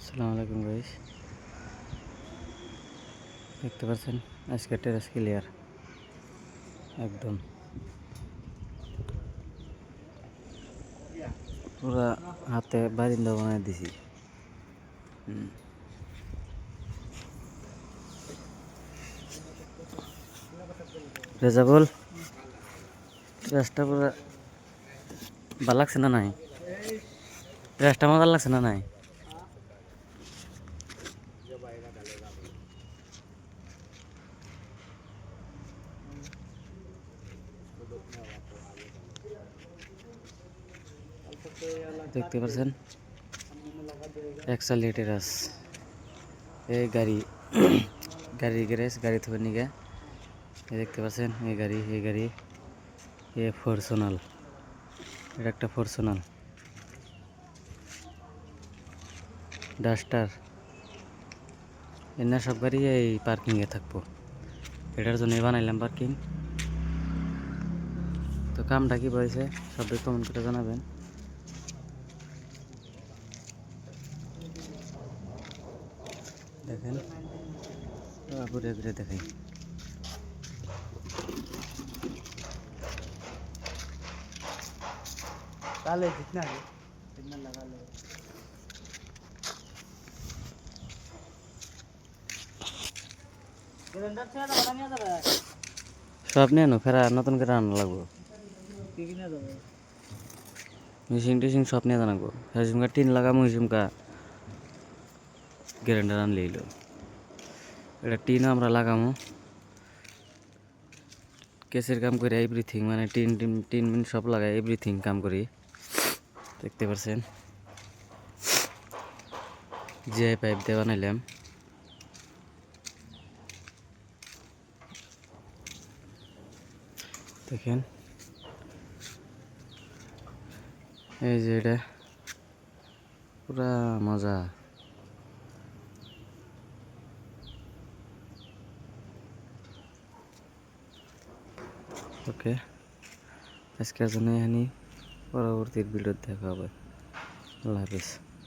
আসসালামু আলাইকুম গাইস, দেখতে পাচ্ছেন আজকে টেরাস ক্লিয়ার একদম পুরা হাতে বারিন্দা বানাই দিছি। রেজাবল টেরাসটা পুরা ভাল লাগছে না নাই? টেরাসটা মজা লাগছে না নাই? দেখতে পাচ্ছেন একসালি টেরাস, এই গাড়ি গাড়ির গ্যারেজ, গাড়ি থেকে নিয়ে দেখতে পাচ্ছেন এই গাড়ি এ ফরচুনাল, এটা একটা ফরচুনাল ডাস্টার। এনে সব গাড়ি এই পার্কিংয়ে থাকবো, এটার জন্যই বানাইলাম পার্কিং। তো কামটা কি হয়েছে সবাই কমেন্ট করে জানাবেন। দেখেন ঘুরে ঘুরে দেখাই। डाले जितना है इतना लगा लो। सिलेंडर से तो बना नहीं आता है। সব নিয়ে নো ফেরা নতুন করে আনা লাগবো, কি কিনে দেবো? মিশিং টিশিং সব নিয়ে জানাবো। হিসুমকা টিন লাগামো, হিসুমকা গ্যারেন্টার আনলে এলো। এটা টিন আমরা লাগামো, কেসের কাম করি এভরিথিং, মানে টিন টিন টিন মিন সব লাগাই এভরিথিং কাম করি। দেখতে পাচ্ছেন জিআই পাইপ দিয়ে বানাইলাম। দেখেন এই যে এটা পুরা মজা। ওকে, আজকের জন্য এখানে, পরবর্তী ভিডিও দেখা হবে। আল্লাহ হাফিজ।